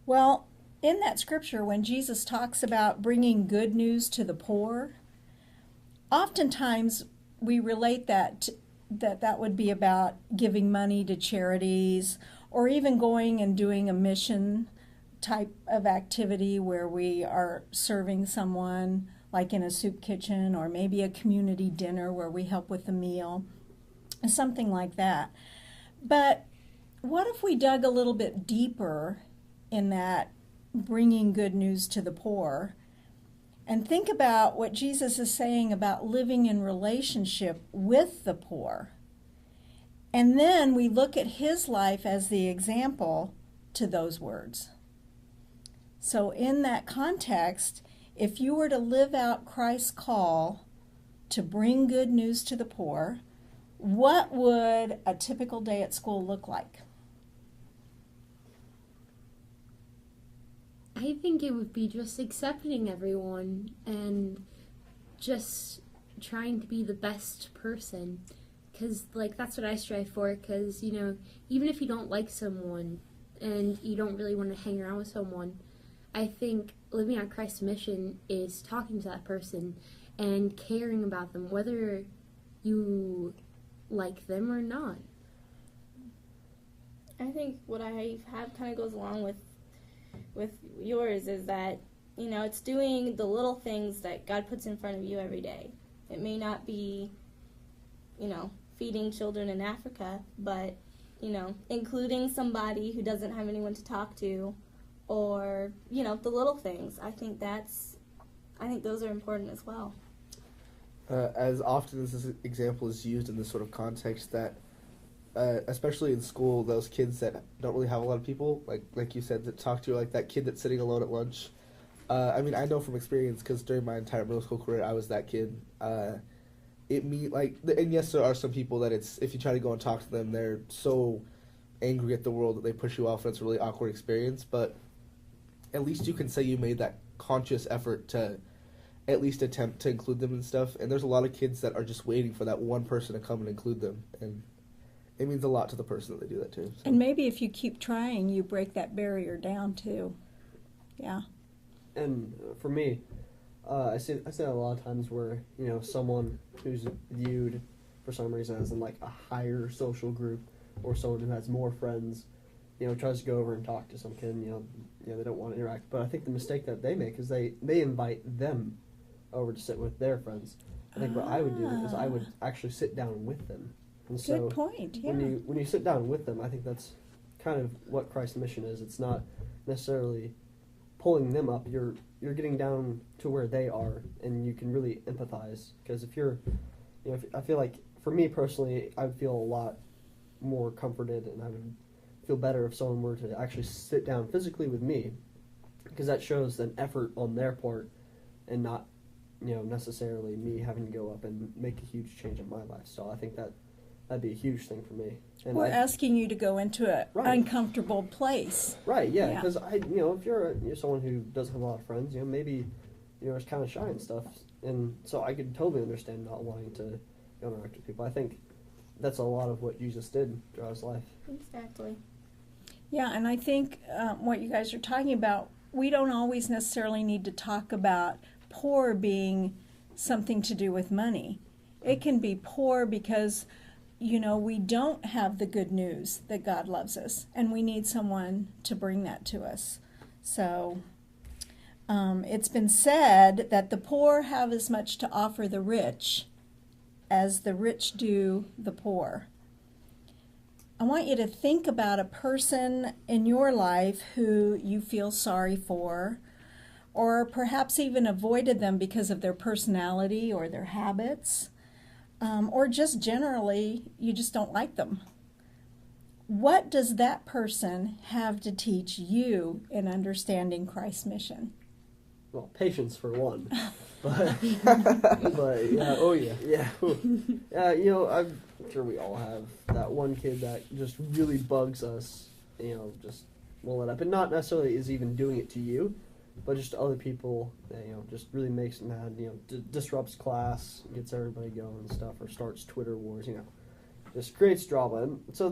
Well, in that scripture, when Jesus talks about bringing good news to the poor, oftentimes we relate that would be about giving money to charities or even going and doing a mission type of activity where we are serving someone, like in a soup kitchen, or maybe a community dinner where we help with the meal, something like that. But what if we dug a little bit deeper in that bringing good news to the poor and think about what Jesus is saying about living in relationship with the poor? And then we look at his life as the example to those words. So in that context, if you were to live out Christ's call to bring good news to the poor, what would a typical day at school look like? I think it would be just accepting everyone and just trying to be the best person. Because, that's what I strive for. Because, even if you don't like someone and you don't really want to hang around with someone, I think living out Christ's mission is talking to that person and caring about them, whether you like them or not. I think what I have kind of goes along with yours is that, it's doing the little things that God puts in front of you every day. It may not be, feeding children in Africa, but, including somebody who doesn't have anyone to talk to, or, the little things. I think those are important as well. As often as this example is used in this sort of context, that especially in school, those kids that don't really have a lot of people, like you said, that talk to you, like that kid that's sitting alone at lunch. I know from experience, because during my entire middle school career, I was that kid. And yes, there are some people that if you try to go and talk to them, they're so angry at the world that they push you off, and it's a really awkward experience. But at least you can say you made that conscious effort to at least attempt to include them and stuff. And there's a lot of kids that are just waiting for that one person to come and include them, and it means a lot to the person that they do that to. So. And maybe if you keep trying, you break that barrier down too. Yeah. And for me, I see that a lot of times where, someone who's viewed for some reason as in a higher social group, or someone who has more friends, tries to go over and talk to some kid, and, they don't want to interact. But I think the mistake that they make is they invite them over to sit with their friends. I think what I would do is I would actually sit down with them. And so good point, yeah. When you sit down with them, I think that's kind of what Christ's mission is. It's not necessarily pulling them up. You're getting down to where they are, and you can really empathize. Because if you're, I feel like, for me personally, I would feel a lot more comforted, and I would feel better if someone were to actually sit down physically with me, because that shows an effort on their part, and not, necessarily me having to go up and make a huge change in my lifestyle. I think that'd be a huge thing for me. And We're asking you to go into an uncomfortable place. Right, yeah, because if you're someone who doesn't have a lot of friends, maybe is kind of shy and stuff, and so I could totally understand not wanting to interact with people. I think that's a lot of what Jesus did throughout his life. Exactly. Yeah, and I think what you guys are talking about, we don't always necessarily need to talk about poor being something to do with money. It can be poor because we don't have the good news that God loves us, and we need someone to bring that to us. So it's been said that the poor have as much to offer the rich as the rich do the poor. I want you to think about a person in your life who you feel sorry for, or perhaps even avoided them because of their personality or their habits. Or just generally, you just don't like them. What does that person have to teach you in understanding Christ's mission? Well, patience for one. But yeah, yeah. I'm sure we all have that one kid that just really bugs us, just won't let up. And not necessarily is even doing it to you, but just to other people, just really makes them mad, disrupts class, gets everybody going and stuff, or starts Twitter wars, just creates drama. And so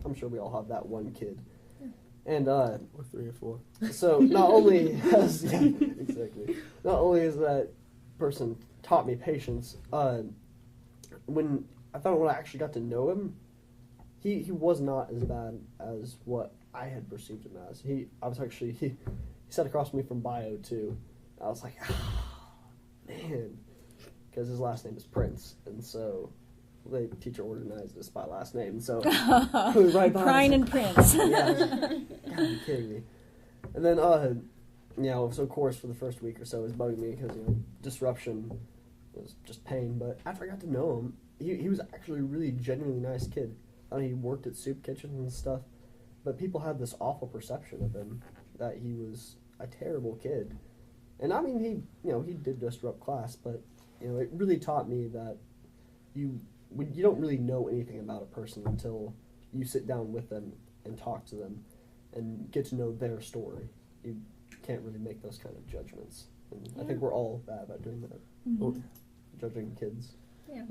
I'm sure we all have that one kid. And Or 3 or 4. so not only has not only has that person taught me patience, when I actually got to know him, he was not as bad as what I had perceived him as. He sat across from me from bio too. I was like, man, because his last name is Prince, and so the teacher organized us by last name. So we right by Prine and Prince. yeah, gotta be kidding me. And then, so of course for the first week or so it was bugging me because disruption was just pain. But after I got to know him, he was actually a really genuinely nice kid. I mean, he worked at soup kitchens and stuff, but people had this awful perception of him that he was a terrible kid. And I mean, he did disrupt class, but it really taught me that you don't really know anything about a person until you sit down with them and talk to them and get to know their story. You can't really make those kind of judgments. And I think we're all bad about doing that. Mhm. Judging kids. Yeah.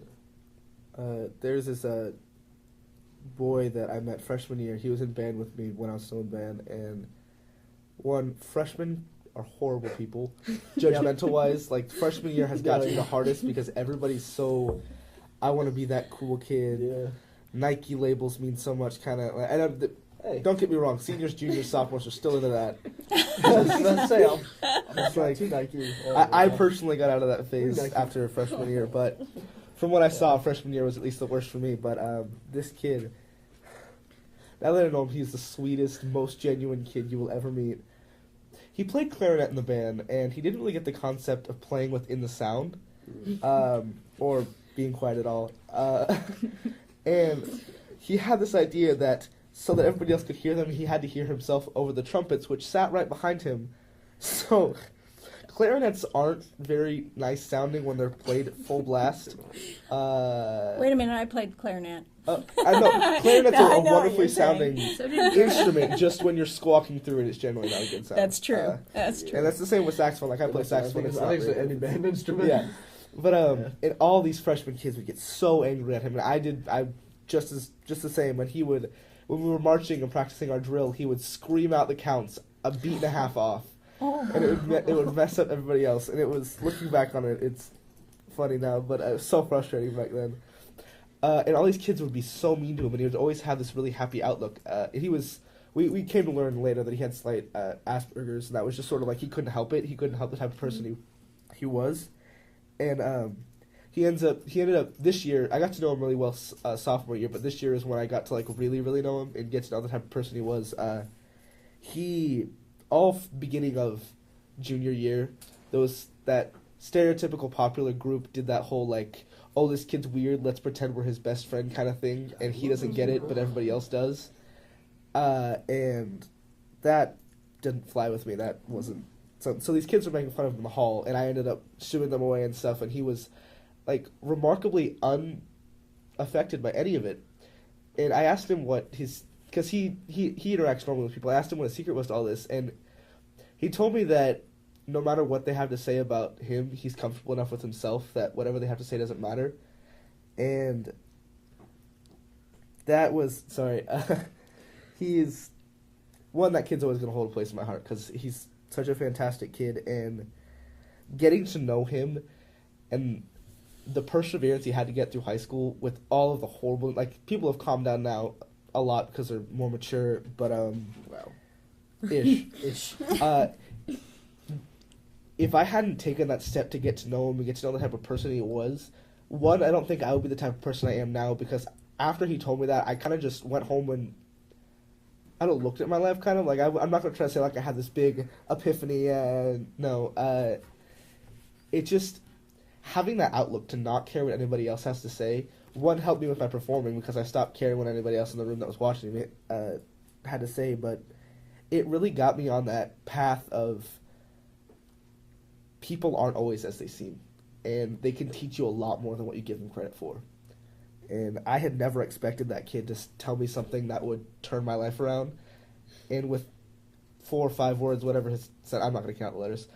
There's this boy that I met freshman year. He was in band with me when I was still in band, and freshmen are horrible people, judgmental wise. Like freshman year has got to be the hardest because everybody's so, I want to be that cool kid. Yeah. Nike labels mean so much, kind of. And Hey. don't get me wrong, seniors, juniors, sophomores are still into that. Let's say I'm It's like, too Nike. I personally got out of that phase Nike. after freshman year, but from what I saw, freshman year was at least the worst for me. But this kid, now that I know him, he's the sweetest, most genuine kid you will ever meet. He played clarinet in the band, and he didn't really get the concept of playing within the sound, or being quiet at all. And he had this idea that so that everybody else could hear them, he had to hear himself over the trumpets, which sat right behind him. So clarinets aren't very nice sounding when they're played at full blast. Wait a minute, I played clarinet. I know clarinets I are a know what wonderfully you're saying. sounding So did instrument. Just when you're squawking through it, it's generally not a good sound. That's true. That's true. And that's the same with saxophone. Like I play saxophone. It's not I think very it's any good. band instrument. Yeah, but and all these freshman kids would get so angry at him, and I just the same. When we were marching and practicing our drill, he would scream out the counts a beat and a half off, and it would mess up everybody else. And it was, looking back on it, it's funny now, but it was so frustrating back then. And all these kids would be so mean to him, and he would always have this really happy outlook. We came to learn later that he had slight Asperger's, and that was just sort of like he couldn't help it. He couldn't help the type of person he was, and he ended up this year. I got to know him really well sophomore year, but this year is when I got to like really, really know him and get to know the type of person he was. Beginning of junior year, there was that stereotypical popular group did that whole like, oh, this kid's weird, let's pretend we're his best friend kind of thing, and he doesn't get it, but everybody else does. And that didn't fly with me. That wasn't so these kids were making fun of him in the hall, and I ended up shooing them away and stuff, and he was like remarkably unaffected by any of it. And I asked him because he interacts normally with people. I asked him what his secret was to all this, and he told me that no matter what they have to say about him, he's comfortable enough with himself that whatever they have to say doesn't matter. And that was he's one, that kid's always going to hold a place in my heart because he's such a fantastic kid, and getting to know him and the perseverance he had to get through high school with all of the horrible, like, people have calmed down now a lot because they're more mature, but ish. If I hadn't taken that step to get to know him and get to know the type of person he was, one, I don't think I would be the type of person I am now, because after he told me that, I kind of just went home and I don't looked at my life kind of like, I'm not going to try to say like I had this big epiphany. No, it just, having that outlook to not care what anybody else has to say, one, helped me with my performing because I stopped caring what anybody else in the room that was watching me had to say, but it really got me on that path of people aren't always as they seem, and they can teach you a lot more than what you give them credit for. And I had never expected that kid to tell me something that would turn my life around, and with 4 or 5 words, whatever his said, I'm not going to count the letters,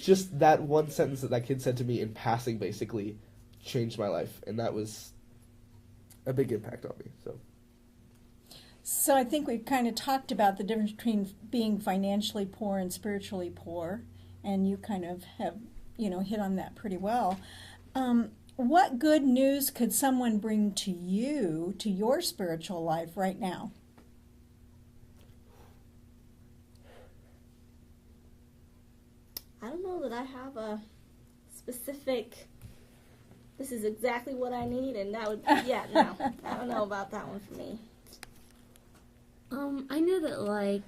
just that one sentence that kid said to me in passing basically changed my life, and that was a big impact on me. So I think we've kind of talked about the difference between being financially poor and spiritually poor, and you kind of have, hit on that pretty well. What good news could someone bring to you, to your spiritual life right now? I don't know that I have a specific, this is exactly what I need, and that would, yeah, no. I don't know about that one for me. I know that, like,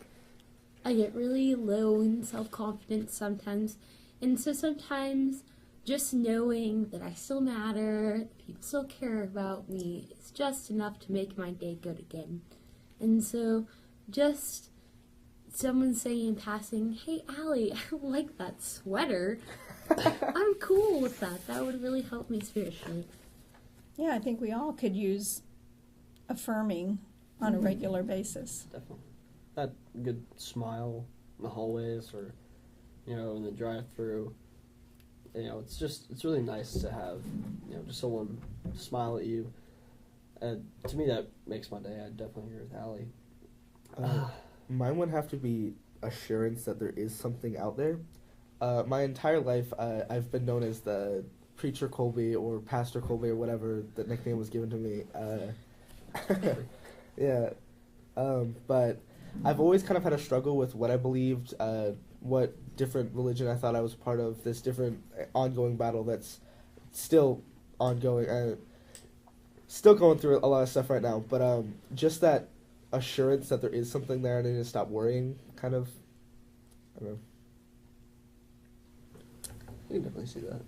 I get really low in self-confidence sometimes, and so sometimes just knowing that I still matter, that people still care about me, is just enough to make my day good again. And so just someone saying in passing, "Hey, Allie, I like that sweater." I'm cool with that. That would really help me spiritually. Yeah, I think we all could use affirming on a regular basis. Definitely. That good smile in the hallways or, in the drive-through. It's really nice to have, just someone smile at you. And to me, that makes my day. I definitely agree with Allie. Mine would have to be assurance that there is something out there. My entire life, I've been known as the Preacher Colby or Pastor Colby or whatever the nickname was given to me. Yeah. But I've always kind of had a struggle with what I believed, what different religion I thought I was part of, this different ongoing battle that's still ongoing. Still going through a lot of stuff right now, but just that assurance that there is something there and I need to stop worrying, kind of, I don't know. You can definitely see that.